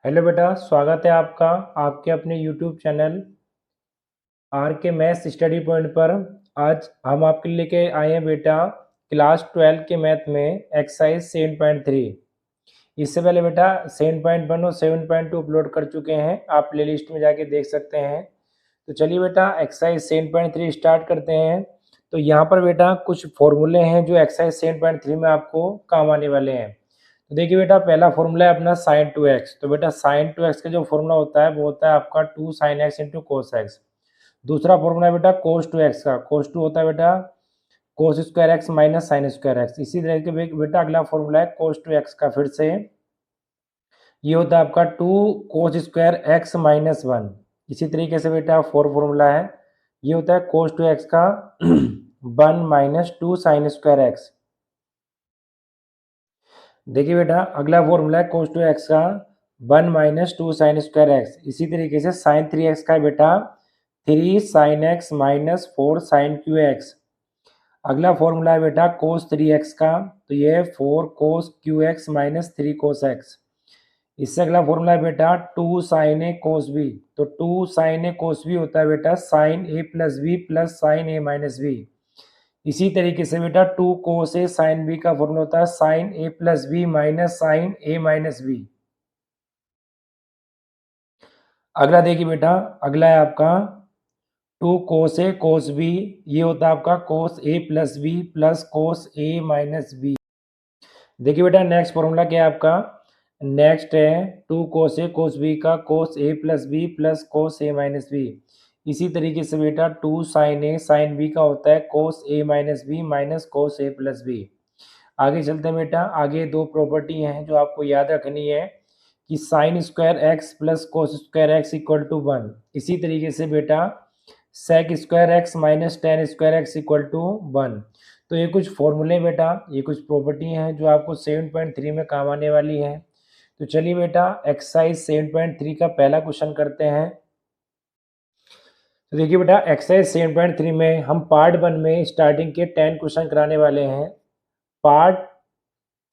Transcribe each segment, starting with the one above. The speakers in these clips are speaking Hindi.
हेलो बेटा, स्वागत है आपका आपके अपने यूट्यूब चैनल आर के मैथ्स स्टडी पॉइंट पर। आज हम आपके लिए लेके आए हैं बेटा क्लास 12 के मैथ में एक्सरसाइज 7.3। इससे पहले बेटा 7.1 और 7.2 अपलोड कर चुके हैं, आप प्लेलिस्ट में जाके देख सकते हैं। तो चलिए बेटा एक्सरसाइज 7.3 स्टार्ट करते हैं। तो यहाँ पर बेटा कुछ फॉर्मूले हैं जो एक्सरसाइज 7.3 में आपको काम आने वाले हैं। तो देखिए बेटा, पहला फॉर्मूला है अपना साइन 2x। तो बेटा साइन 2x का जो फॉर्मूला होता है वो होता है आपका 2 sin x into cos x. दूसरा फॉर्मूला है बेटा कोस 2x का, कोस 2 होता है बेटा कोस square x minus sign square x. इसी तरह के बेटा अगला फॉर्मूला है कोस 2x का, फिर से ये होता है आपका 2 कोस स्क्वायर एक्स माइनस 1। इसी तरीके से बेटा फोर फॉर्मूला है, ये होता है कोस 2x का 1 माइनस 2 साइन स्क्वायर एक्स। देखिए बेटा अगला फॉर्मूला है कोस 2x का 1 माइनस 2 साइन स्क्वायर एक्स। इसी तरीके से साइन 3x का है बेटा 3 sine x minus 4 sine cube x. अगला फॉर्मूला है बेटा कोस 3x का, तो ये है 4 cos cube x minus 3 cos x. इससे अगला फॉर्मूला है बेटा 2 साइन ए कोस बी। तो 2 साइन ए कोस बी होता है बेटा साइन ए प्लस बी प्लस साइन ए माइनस बी। इसी तरीके से बेटा 2 कोस ए साइन बी का फॉर्मूला होता है साइन ए प्लस बी माइनस साइन ए माइनस बी। अगला देखिए बेटा, अगला है आपका 2 कोस ए कोस बी, ये होता है आपका कोस ए प्लस बी प्लस कोस ए माइनस बी। देखिए बेटा नेक्स्ट फॉर्मूला क्या है आपका, नेक्स्ट है 2 कोस ए कोस बी का कोस ए प्लस बी प्लस कोस ए माइनस बी। इसी तरीके से बेटा 2 साइन ए साइन बी का होता है कोस ए माइनस बी माइनस कोस ए प्लस बी। आगे चलते हैं बेटा, आगे दो प्रॉपर्टी हैं जो आपको याद रखनी है कि sine square x plus cos square x equal to 1। इसी तरीके से बेटा sec square x minus tan square x equal to 1। तो ये कुछ फॉर्मूले बेटा, ये कुछ प्रॉपर्टी हैं जो आपको 7.3 में काम आने वाली हैं। तो चलिए बेटा एक्सरसाइज 7.3 का पहला क्वेश्चन करते हैं। तो देखिए बेटा एक्सरसाइज 7.3 में हम पार्ट 1 में स्टार्टिंग के 10 क्वेश्चन कराने वाले हैं। पार्ट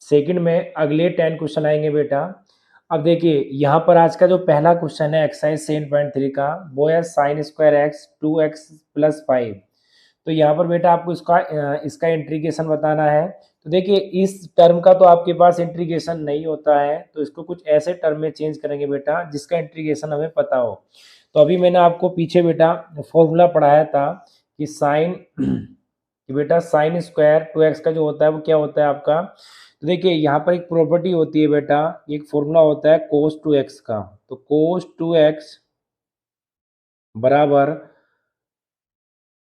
सेकंड में अगले 10 क्वेश्चन आएंगे बेटा। अब देखिए यहाँ पर आज का जो पहला क्वेश्चन है एक्सरसाइज 7.3 का, वो है sign square x 2x plus 5। तो यहाँ पर बेटा आपको इसका इंटीग्रेशन बताना है। तो देखिए इस टर्म का तो आपके पास इंटीग्रेशन नहीं होता है, तो इसको कुछ ऐसे टर्म में चेंज करेंगे बेटा जिसका इंटीग्रेशन हमें पता हो। तो अभी मैंने आपको पीछे बेटा फॉर्मूला पढ़ाया था कि साइन कि बेटा साइन स्क्वायर 2x का जो होता है वो क्या होता है आपका। तो देखिए यहाँ पर एक प्रॉपर्टी होती है बेटा, एक फॉर्मूला होता है कोस 2x का। तो कोस 2x बराबर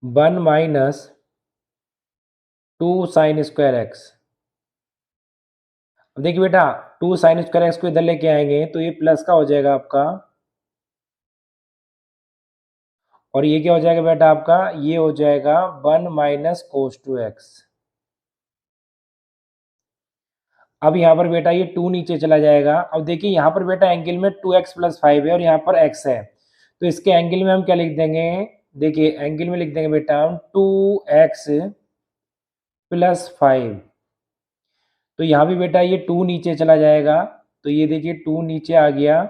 1 माइनस 2 साइन स्क्वायर एक्स। अब देखिए बेटा 2 साइन स्क्वायर एक्स को इधर लेके आएंगे तो ये प्लस का हो जाएगा आपका, और ये क्या हो जाएगा बेटा आपका, ये हो जाएगा 1 माइनस कोस 2x। अब यहाँ पर बेटा ये 2 नीचे चला जाएगा। अब देखिए यहाँ पर बेटा एंगल में 2x प्लस 5 है और यहाँ पर x है, तो इसके एंगल में हम क्या लिख देंगे, देखिए एंगल में लिख देंगे बेटा हम 2x प्लस 5। तो यहाँ भी बेटा ये 2 नीचे चला जाएगा, तो ये देखिए 2 नीचे आ गया।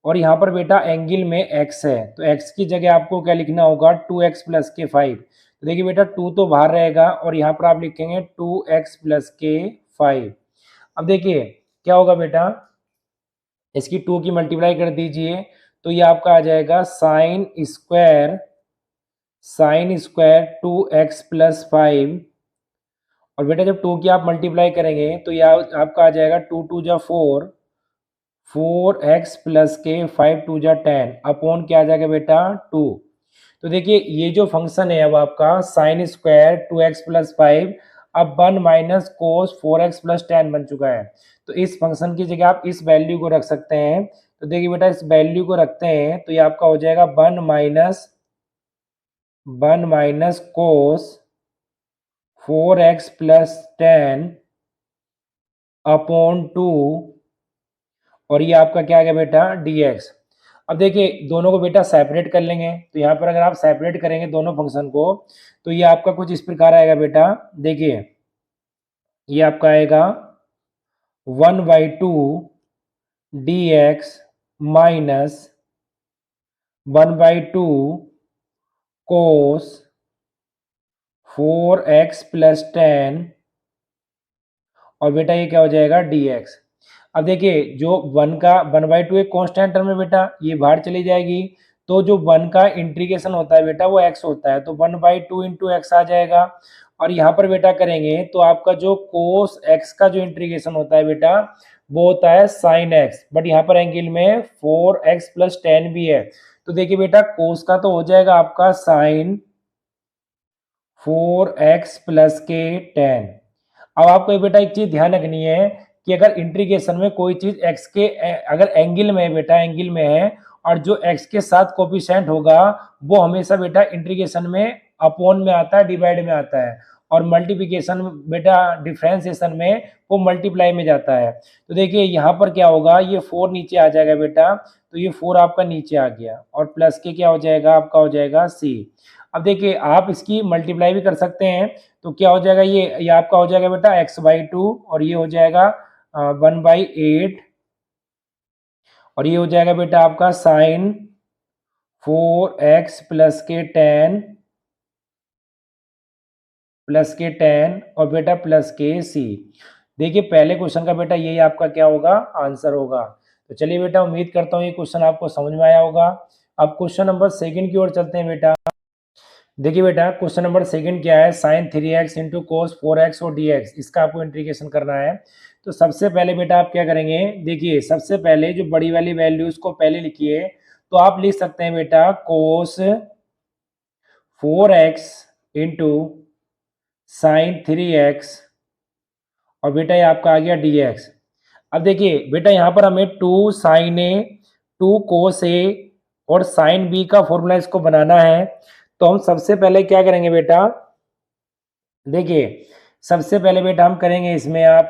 और यहाँ पर बेटा एंगल में x है, तो x की जगह आपको क्या लिखना होगा 2x प्लस के 5। तो देखिए बेटा 2 तो बाहर रहेगा और यहाँ पर आप लिखेंगे 2x प्लस के 5। अब देखिए क्या होगा बेटा, इसकी 2 की मल्टीप्लाई कर दीजिए तो ये आपका आ जाएगा साइन स्क्वायर 2x प्लस 5। और बेटा जब 2 की आप मल्टीप्लाई करेंगे तो ये आपका आ जाएगा 2 2 जा 4, 4x प्लस के 5 2 जा 10 अपॉन क्या आ जाएगा बेटा 2। तो देखिए ये जो फंक्शन है अब आपका साइन स्क्वायर 2x प्लस 5 अब 1 माइनस कोस 4x प्लस 10 बन चुका है। तो इस फंक्शन की जगह आप इस वैल्यू को रख सकते हैं। तो देखिए बेटा इस वैल्यू को रखते हैं तो ये आपका हो जाएगा 1 minus cos 4x plus 10 upon 2, और ये आपका क्या आ गया बेटा dx। अब देखिए दोनों को बेटा सेपरेट कर लेंगे, तो यहाँ पर अगर आप सेपरेट करेंगे दोनों फंक्शन को तो ये आपका कुछ इस प्रकार आएगा बेटा। देखिए ये आपका आएगा 1/2 dx माइनस 1/2 कोस 4x प्लस 10 और बेटा ये क्या हो जाएगा dx। अब देखिए जो 1/2 एक कांस्टेंट टर्म है बेटा, ये बाहर चली जाएगी, तो जो 1 का इंटीग्रेशन होता है बेटा वो x होता है, तो 1/2 इंटू एक्स आ जाएगा। और यहाँ पर बेटा करेंगे तो आपका जो कोस x का जो इंटीग्रेशन होता है बेटा वो होता है साइन x, बट यहाँ पर एंगल में 4x प्लस 10 भी है, तो देखिए बेटा कोस का तो हो जाएगा आपका साइन 4x प्लस के 10। अब आपको बेटा एक चीज ध्यान रखनी है कि अगर इंटीग्रेशन में कोई चीज x के अगर एंगल में है बेटा, एंगल में है और जो x के साथ कोफिशिएंट होगा वो हमेशा बेटा इंटीग्रेशन में अपॉन में आता है, डिवाइड में आता है, और मल्टीप्लिकेशन बेटा डिफरेंशिएशन में वो मल्टीप्लाई में जाता है। तो देखिए यहाँ पर क्या होगा, ये 4 नीचे आ जाएगा बेटा, तो ये 4 आपका नीचे आ गया और प्लस के क्या हो जाएगा आपका हो जाएगा c। अब देखिए आप इसकी मल्टीप्लाई भी कर सकते हैं, तो क्या हो जाएगा ये आपका हो जाएगा बेटा x/2 और ये हो जाएगा 1/8 और ये हो जाएगा बेटा आपका साइन 4x प्लस के 10 प्लस के 10 और बेटा प्लस के c। देखिए पहले क्वेश्चन का बेटा यही आपका क्या होगा आंसर होगा। तो चलिए बेटा उम्मीद करता हूँ ये क्वेश्चन आपको समझ में आया होगा। अब क्वेश्चन नंबर सेकंड की ओर चलते हैं बेटा। देखिए बेटा क्वेश्चन नंबर सेकंड क्या है, sign 3x into cos 4x और dx, इसका आपको इंटीग्रेशन करना है। तो सबसे पहले बेटा आप क्या करेंगे, देखिए सबसे पहले जो बड़ी वाली वैल्यूज को पहले लिखिए, तो आप लिख सकते हैं बेटा कोस 4x इंटू साइन 3x और बेटा ये आपका आ गया dx। अब देखिए बेटा यहाँ पर हमें 2 साइन ए 2 कोस ए और साइन बी का फॉर्मूला इसको बनाना है। तो हम सबसे पहले क्या करेंगे बेटा, देखिए सबसे पहले बेटा हम करेंगे इसमें आप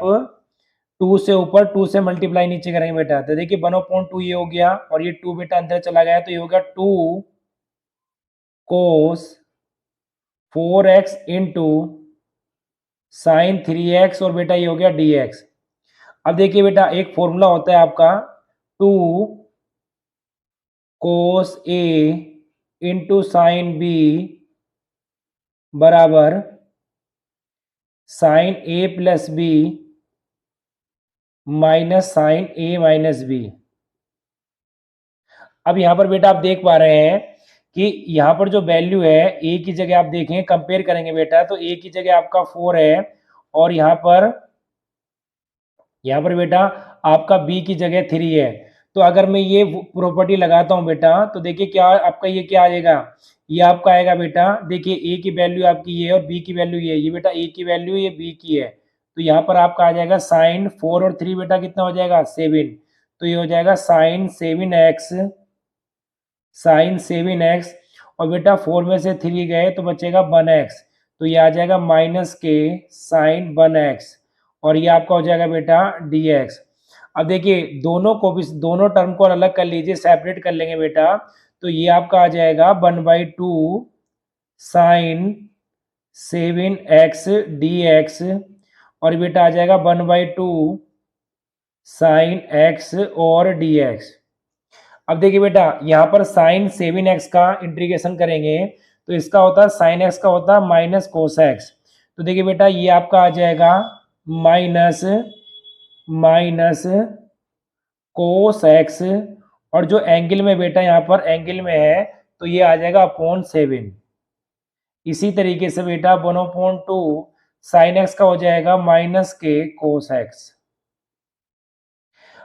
2 से ऊपर 2 से मल्टीप्लाई नीचे करेंगे बेटा, तो देखिए 1/2 ये हो गया और ये 2 बेटा अंदर चला गया, तो ये हो गया 2 कोस 4x इंटू साइन 3x और बेटा ये हो गया dx। अब देखिए बेटा एक फॉर्मूला होता है आपका 2 cos a into sine b बराबर sine a plus b minus sine a minus b. अब यहाँ पर बेटा आप देख पा रहे हैं कि यहाँ पर जो वैल्यू है a की जगह आप देखें कंपेयर करेंगे बेटा, तो a की जगह आपका 4 है और यहाँ पर बेटा आपका b की जगह 3 है। तो अगर मैं ये प्रॉपर्टी लगाता हूँ बेटा, तो देखिए क्या आपका ये क्या आ जाएगा, ये आपका आएगा बेटा, देखिए a की वैल्यू आपकी ये और b की वैल्यू ये बेटा a की वैल्यू ये b की है, तो यहाँ पर आपका आ जाएगा साइन 4 और 3 बेटा कितना हो जाएगा 7, तो ये हो जाएगा साइन 7x और बेटा 4 में से 3 गए तो बचेगा 1x, तो ये आ जाएगा माइनस के साइन 1x और ये आपका हो जाएगा बेटा dx। अब देखिए दोनों टर्म को अलग कर लीजिए, सेपरेट कर लेंगे बेटा, तो ये आपका आ जाएगा 1/2 साइन 7x dx और बेटा आ जाएगा 1/2 साइन x और dx। अब देखिए बेटा यहाँ पर साइन 7x का इंटीग्रेशन करेंगे तो इसका होता है साइन x का होता है माइनस कोस x, तो देखिए बेटा ये आपका आ जाएगा माइनस कोस x और जो एंगल में बेटा यहाँ पर एंगल में है तो ये आ जाएगा अपॉन 7। इसी तरीके से बेटा 1/2 साइन x का हो जाएगा माइनस के कोस x।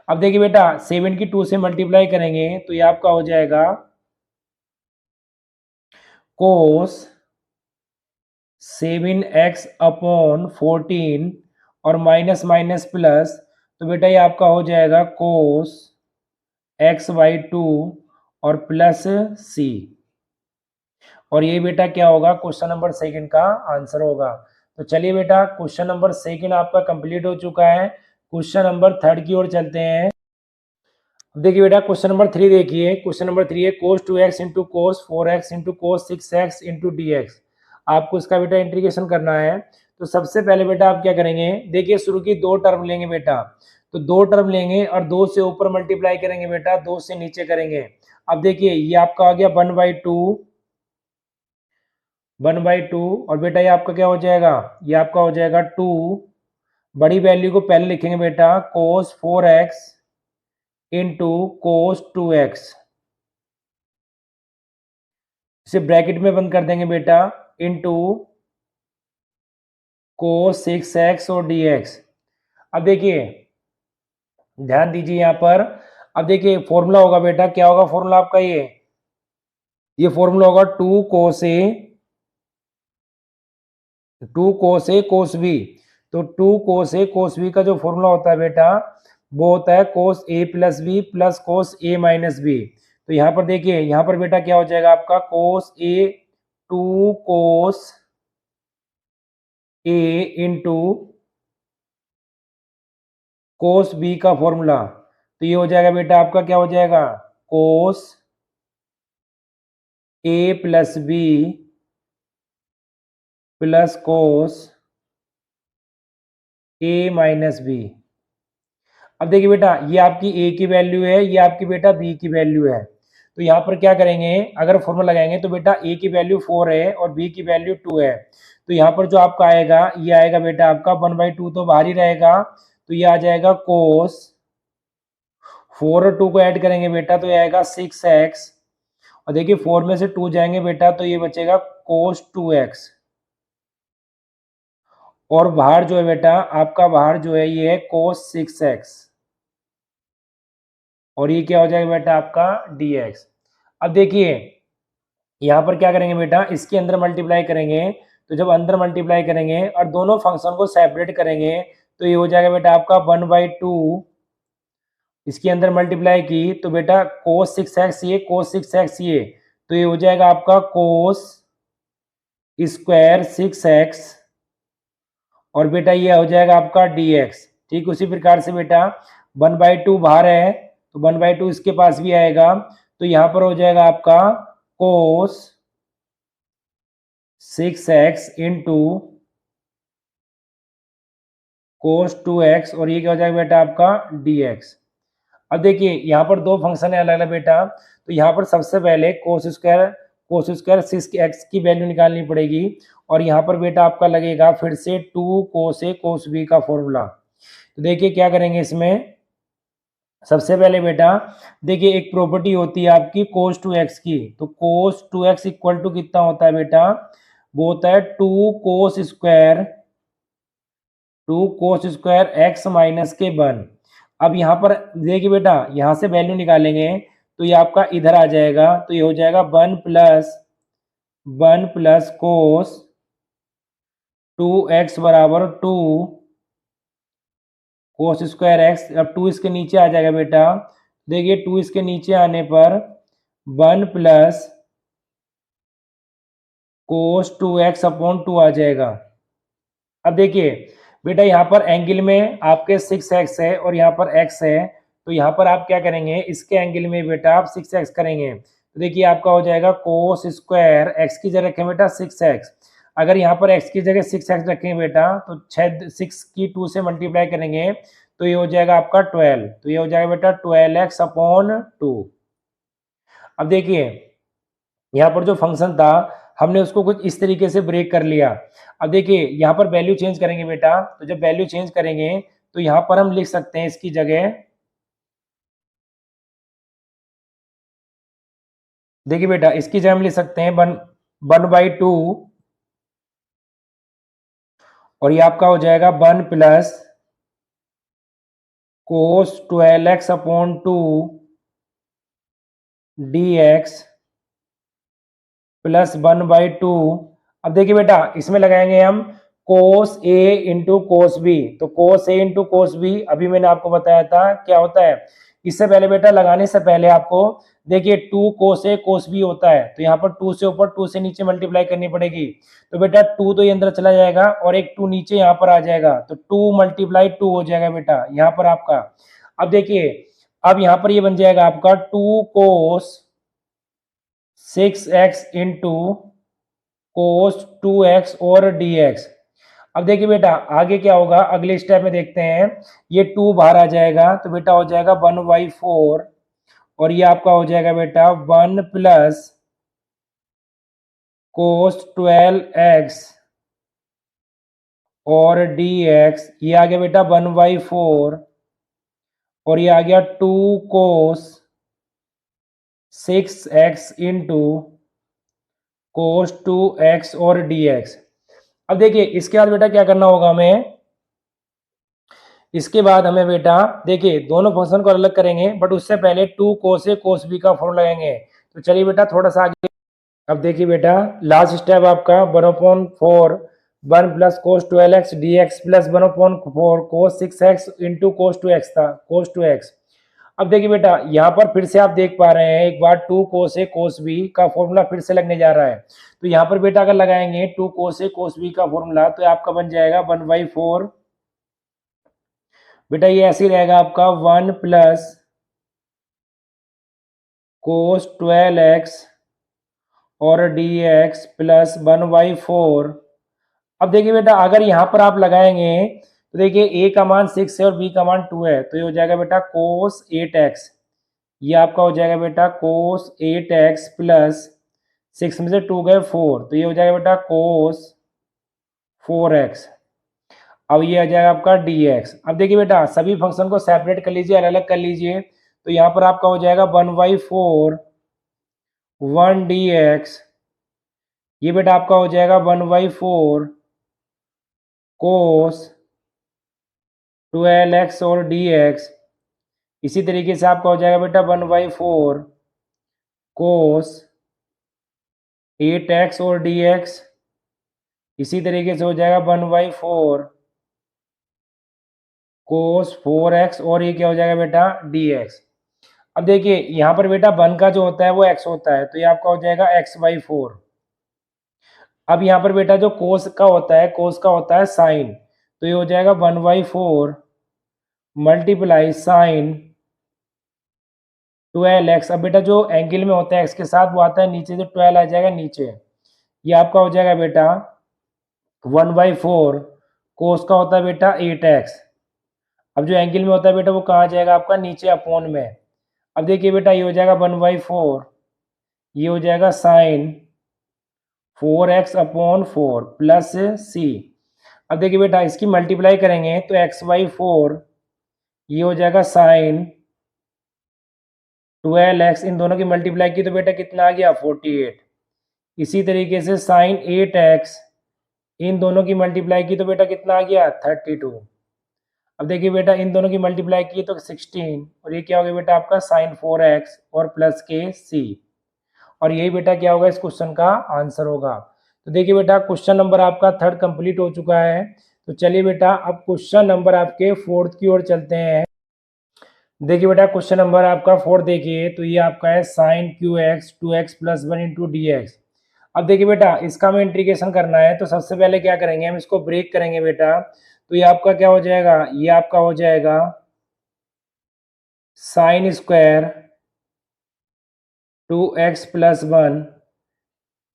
अब देखिए बेटा 7 की 2 से मल्टीप्लाई करेंगे तो ये आपका हो जाएगा कोस 7x अपॉन 14 और माइनस माइनस प्लस, तो बेटा ये आपका हो जाएगा कोस x/2 और प्लस c और ये बेटा क्या होगा क्वेश्चन नंबर सेकंड का आंसर होगा। तो चलिए बेटा क्वेश्चन नंबर सेकंड आपका कंप्लीट हो चुका है। क्वेश्चन नंबर थर्ड की ओर चलते हैं। देखिए बेटा क्वेश्चन नंबर 3 देखिए, क्वेश्चन नंबर 3 है कोस 2x into cos 4x into cos 6x into dx। आपको इसका बेटा इंटीग्रेशन करना है। तो सबसे पहले बेटा आप क्या करेंगे, देखिए शुरू की 2 टर्म लेंगे बेटा, तो 2 टर्म लेंगे और 2 से ऊपर मल्टीप्लाई करेंगे बेटा, 2 से नीचे करेंगे। अब देखिए ये आपका आ गया 1/2, 1/2 और बेटा ये आपका क्या हो जाएगा, ये आपका हो जाएगा 2। बड़ी वैल्यू को पहले लिखेंगे बेटा cos 4x into cos 2x, इसे ब्रैकेट में बंद कर देंगे बेटा, इंटू cos 6x और dx। अब देखिए ध्यान दीजिए यहाँ पर, अब देखिए फॉर्मूला होगा बेटा, क्या होगा फॉर्मूला आपका, ये फॉर्मूला होगा 2 cos a, 2 cos a cos b। तो 2 cos a cos b का जो फॉर्मूला होता है बेटा वो होता है cos a plus b plus cos a minus b। तो यहाँ पर देखिए, यहाँ पर बेटा क्या हो जाएगा आपका cos a, 2 cos a into cos b का फॉर्मूला, तो ये हो जाएगा बेटा आपका क्या हो जाएगा cos a plus b plus cos a minus b। अब देखिए बेटा ये आपकी a की वैल्यू है, ये आपकी बेटा b की वैल्यू है। तो यहाँ पर क्या करेंगे, अगर फॉर्मूला लगाएंगे तो बेटा a की वैल्यू 4 है और b की वैल्यू 2 है। तो यहाँ पर जो आपका आएगा, ये आएगा बेटा आपका 1/2 तो बाहर ही रहेगा, तो ये आ जाएगा cos 4 और 2 को ऐड करेंगे बेटा तो ये आएगा 6x, और देखिए 4 में से 2 जाएंगे बेटा तो ये बचेगा cos 2x, और बाहर जो है बेटा आपका बाहर जो है ये है cos 6x, और ये क्या हो जाएगा बेटा आपका dx। अब देखिए यहाँ पर क्या करेंगे बेटा, इसके अंदर मल्टीप्लाई करेंगे, तो जब अंदर मल्टीप्लाई करेंगे और दोनों फंक्शन को सेपरेट करेंगे तो ये हो जाएगा बेटा आपका 1/2, इसके अंदर मल्टीप्लाई की तो बेटा cos 6x ये cos 6x ये, तो ये हो जाएगा आपका cos स्क्वायर 6x, और बेटा ये हो जाएगा आपका dx। ठीक उसी प्रकार से बेटा 1/2 बाहर है तो 1/2 इसके पास भी आएगा, तो यहाँ पर हो जाएगा आपका cos 6x into cos 2x, और ये क्या हो जाएगा बेटा आपका dx। अब देखिए यहाँ पर दो फंक्शन है अलग अलग बेटा, तो यहाँ पर सबसे पहले cos स्क्वायर 6x की वैल्यू निकालनी पड़ेगी, और यहाँ पर बेटा आपका लगेगा फिर से 2 cos a cos b का फॉर्मूला। तो देखिए क्या करेंगे इसमें, सबसे पहले बेटा देखिए एक प्रॉपर्टी होती है आपकी cos 2x की, तो cos 2x इक्वल टू कितना होता है बेटा, वो होता है 2 cos स्क्वायर x माइनस के 1। अब यहाँ पर देखिए बेटा यहाँ से वैल्यू निकालेंगे तो ये आपका इधर आ जाएगा, तो ये हो जाएगा 1 प्लस cos 2x बराबर 2 cos स्क्वायर x। अब 2 इसके नीचे आ जाएगा बेटा, देखिए 2 इसके नीचे आने पर 1 प्लस cos 2x अपॉन 2 आ जाएगा। अब देखिए बेटा यहाँ पर एंगल में आपके 6x है और यहाँ पर x है, तो यहाँ पर आप क्या करेंगे, इसके एंगल में बेटा आप 6x करेंगे, तो देखिए आपका हो जाएगा cos स्क्वायर x की जगह रखें बेटा 6x। अगर यहाँ पर x की जगह 6x रखें बेटा तो 6 की 2 से मल्टीप्लाई करेंगे तो ये हो जाएगा आपका 12, तो ये हो जाएगा बेटा 12x अपॉन 2। अब देखिए यहाँ पर जो फंक्शन था हमने उसको कुछ इस तरीके से ब्रेक कर लिया। अब देखिए यहाँ पर वैल्यू चेंज करेंगे बेटा, तो जब वैल्यू चेंज करेंगे तो यहाँ पर हम लिख सकते हैं इसकी जगह, देखिए बेटा इसकी जगह हम लिख सकते हैं 1/2, और ये आपका हो जाएगा 1 plus cos 12x upon 2 dx plus 1/2। अब देखिए बेटा इसमें लगाएंगे हम cos a into cos b, तो cos a into cos b अभी मैंने आपको बताया था क्या होता है। इससे पहले बेटा लगाने से पहले आपको देखिए 2 cos a cos b होता है, तो यहाँ पर 2 से ऊपर 2 से नीचे मल्टीप्लाई करनी पड़ेगी, तो बेटा 2 तो ये अंदर चला जाएगा और एक 2 नीचे यहाँ पर आ जाएगा, तो 2 × 2 हो जाएगा बेटा यहाँ पर आपका। अब देखिए अब यहाँ पर ये बन जाएगा आपका 2 cos 6x into cos 2x और dx। अब देखिए बेटा आगे क्या होगा, अगले स्टेप में देखते हैं। ये 2 बाहर आ जाएगा तो बेटा हो जाएगा 1/4 और ये आपका हो जाएगा बेटा 1 प्लस cos 12x और dx, ये आ गया बेटा 1/4 और ये आ गया 2 cos 6x into cos 2x और dx। अब देखिए इसके बाद बेटा क्या करना होगा हमें, इसके बाद हमें बेटा देखिए दोनों फंक्शन को अलग करेंगे, बट उससे पहले 2 cos a cos b का फॉर्मूला लगाएंगे। तो चलिए बेटा थोड़ा सा आगे। अब देखिए बेटा लास्ट स्टेप आपका 1/4 1 plus cos 12x dx plus 1/4 cos 6x into cos 2x था, cos 2x। अब देखिए बेटा यहाँ पर फिर से आप देख पा रहे हैं एक बार 2 cos a cos b का फॉर्मूला फिर से लगने जा रहा है। तो यहाँ पर बेटा अगर लगाएंगे 2 cos a cos b का फॉर्मूला तो आपका बन जाएगा 1/4। बेटा ये ऐसे ही रहेगा आपका 1 प्लस cos 12x और dx प्लस 1/4। अब देखिए बेटा अगर यहाँ पर आप लगाएंगे तो देखिए a का मान 6 है और b का मान 2 है, तो ये हो जाएगा बेटा cos 8x। ये आपका हो जाएगा बेटा cos 8x प्लस 6 में से 2 गए 4, तो ये हो जाएगा बेटा cos 4x। अब ये आ जाएगा आपका dx। अब देखिए बेटा सभी फंक्शन को सेपरेट कर लीजिए, अलग अलग कर लीजिए। तो यहाँ पर आपका हो जाएगा 1/4 1 dx, ये बेटा आपका हो जाएगा 1/4 cos 12x और dx। इसी तरीके से आपका हो जाएगा बेटा 1/4 cos 8x और dx। इसी तरीके से हो जाएगा 1/4 cos 4x और ये क्या हो जाएगा बेटा dx। अब देखिए यहाँ पर बेटा 1 का जो होता है वो x होता है, तो ये आपका हो जाएगा x/4। अब यहाँ पर बेटा जो cos का होता है, cos का होता है साइन, तो ये हो जाएगा 1/4 मल्टीप्लाई साइन 12x। अब बेटा जो एंगल में होता है x के साथ वो आता है नीचे, जो 12 आ जाएगा नीचे। ये आपका हो जाएगा बेटा 1/4 cos का होता है बेटा 8x। अब जो एंगल में होता है बेटा वो कहाँ जाएगा आपका नीचे अपॉन में। अब देखिए बेटा ये हो जाएगा 1/4, ये हो जाएगा sign 4x upon 4 plus c। अब देखिए बेटा इसकी मल्टीप्लाई करेंगे तो x/4, ये हो जाएगा साइन 12x, इन दोनों की मल्टीप्लाई की तो बेटा कितना आ गया 48। इसी तरीके से साइन 8x, इन दोनों की मल्टीप्लाई की तो बेटा कितना आ गया 32। अब देखिए बेटा इन दोनों की मल्टीप्लाई की तो 16 और ये क्या हो गया बेटा आपका साइन 4x और प्लस के c। और यही बेटा क्या होगा इस क्वेश्चन का आंसर होगा। तो देखिए बेटा क्वेश्चन नंबर आपका 3rd कंप्लीट हो चुका है। तो चलिए बेटा अब क्वेश्चन नंबर आपके 4th की ओर चलते हैं। देखिए बेटा क्वेश्चन नंबर आपका 4 देखिए, तो ये आपका है sine QX 2x plus 1 into dx। अब देखिए बेटा इसका हमें इंटीग्रेशन करना है, तो सबसे पहले क्या करेंगे हम इसको ब्रेक करेंगे बेटा। तो ये आपका क्या हो जाएगा, ये आपका हो जाएगा sine square 2x plus 1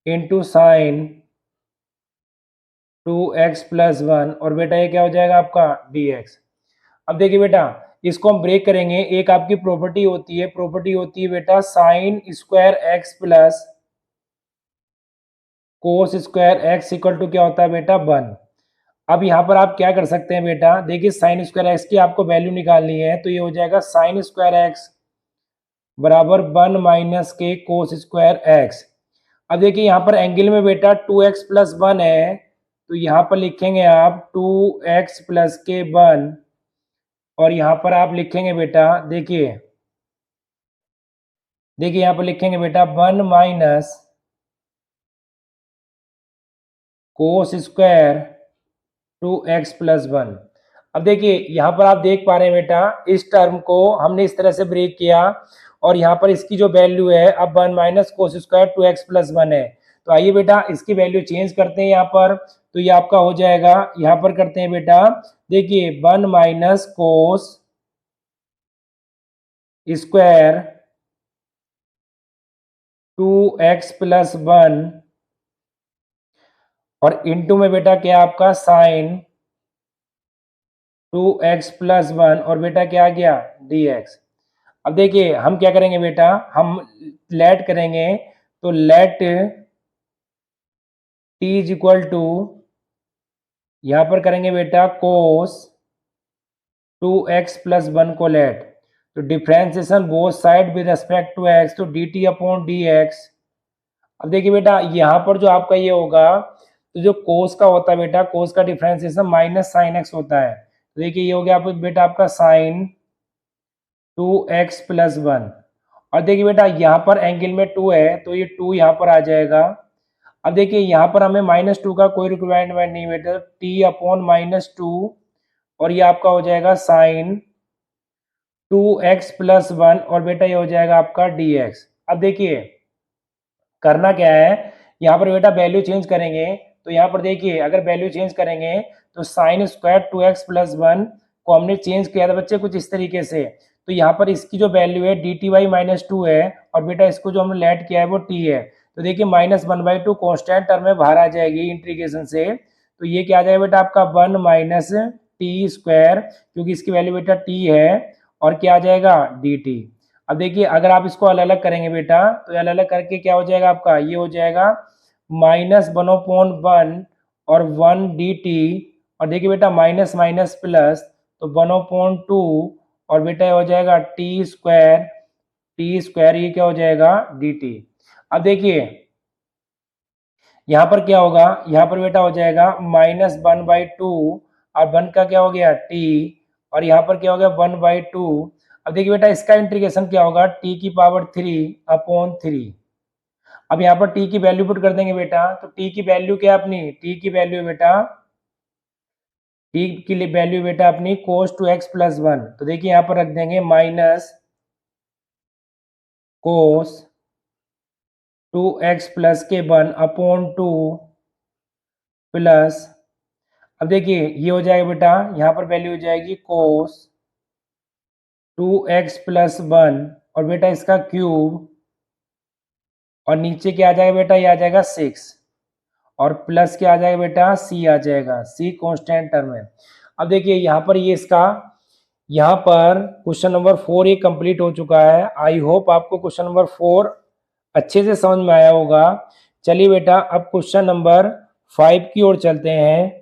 into sine 2x plus 1 और बेटा ये क्या हो जाएगा आपका dx। अब देखिए बेटा इसको हम ब्रेक करेंगे, एक आपकी प्रॉपर्टी होती है बेटा sine square x plus cos square x equal to क्या होता है बेटा 1। अब यहाँ पर आप क्या कर सकते हैं बेटा, देखिए साइन स्क्वायर एक्स की आपको वैल्यू निकालनी है, तो ये हो जाएगा साइन स्क्वायर एक्स बराबर 1 माइनस के कोस स्क्वायर एक्स। अब देखिए यहाँ पर एंगल में बेटा 2x प्लस 1 है, तो यहाँ पर लिखेंगे आप 2x प्लस के 1 और यहाँ पर आप लिखेंगे बेटा देखिए यहाँ पर लिखेंगे बेटा 1 minus cos square 2x plus 1। अब देखिए यहाँ पर आप देख पा रहे हैं बेटा इस टर्म को हमने इस तरह से ब्रेक किया और यहाँ पर इसकी जो वैल्यू है अब 1 minus cos square 2x plus 1 है। तो आइए बेटा इसकी वैल्यू चेंज करते हैं यहाँ पर, तो ये आपका हो जाएगा, यहाँ पर करते हैं बेटा देखिए 1 minus cos square 2x plus 1 और इनटू में बेटा क्या आपका साइन 2x प्लस 1 और बेटा क्या आ गया dx। अब देखिए हम क्या करेंगे बेटा, हम लेट करेंगे तो let t is equal to, यहां पर करेंगे बेटा कोस 2x प्लस 1 को लेट, तो differentiation both side with respect to x, तो dt अपॉन dx। अब देखिए बेटा यहाँ पर जो आपका ये होगा, तो जो कोस का होता है बेटा, कोस का डिफ्रेंसिएशन माइनस साइन एक्स होता है, तो देखिए ये हो गया बेटा आपका साइन 2x प्लस 1। और देखिए बेटा यहाँ पर एंगल में 2 है तो ये 2 यहाँ पर आ जाएगा। अब देखिए यहाँ पर हमें -2 का कोई रिक्वायरमेंट नहीं बेटा, t अपॉन -2 और ये आपका हो जाएगा साइन 2x प्लस 1 और बेटा ये हो जाएगा आपका dx। अब देखिए करना क्या है, यहाँ पर बेटा वैल्यू चेंज करेंगे, तो यहाँ पर देखिए अगर वैल्यू चेंज करेंगे तो साइन स्क्वायर 2x प्लस 1 को हमने चेंज किया था बच्चे कुछ इस तरीके से, तो यहाँ पर इसकी जो वैल्यू है डी टी वाई -2 है और बेटा इसको जो हमने लेट किया है वो t है, तो देखिए -1/2 कॉन्स्टेंट टर्म में बाहर आ जाएगी इंटीग्रेशन से, तो ये क्या आ जाएगा बेटा आपका 1 माइनस टी स्क्वायर, क्योंकि इसकी वैल्यू बेटा t है, और क्या आ जाएगा dt। अब देखिए अगर आप इसको अलग अलग करेंगे बेटा, तो अलग अलग करके क्या हो जाएगा आपका, ये हो जाएगा -1/1 और 1 dt, और देखिए बेटा माइनस माइनस प्लस, तो 1/2 और बेटा ये हो जाएगा टी स्क्वायर ये क्या हो जाएगा dt। अब देखिए यहाँ पर क्या होगा, यहाँ पर बेटा हो जाएगा -1/2 और 1 का क्या हो गया t, और यहाँ पर क्या हो गया 1/2। अब देखिए बेटा इसका इंटीग्रेशन क्या होगा t की पावर 3/3। अब यहाँ पर t की वैल्यू पुट कर देंगे बेटा, तो t की वैल्यू क्या है अपनी, t की वैल्यू बेटा अपनी cos 2x प्लस 1, तो देखिए यहाँ पर रख देंगे माइनस cos 2x प्लस के 1/2 प्लस, अब देखिए ये हो जाएगा बेटा यहाँ पर वैल्यू हो जाएगी cos 2x प्लस 1 और बेटा इसका क्यूब, और नीचे क्या आ जाएगा बेटा, ये आ जाएगा 6 और प्लस क्या आ जाएगा बेटा c आ जाएगा, c कांस्टेंट टर्म है। अब देखिए यहाँ पर ये इसका, यहाँ पर क्वेश्चन नंबर 4 ये कंप्लीट हो चुका है। आई होप आपको क्वेश्चन नंबर 4 अच्छे से समझ में आया होगा। चलिए बेटा अब क्वेश्चन नंबर 5 की ओर चलते हैं।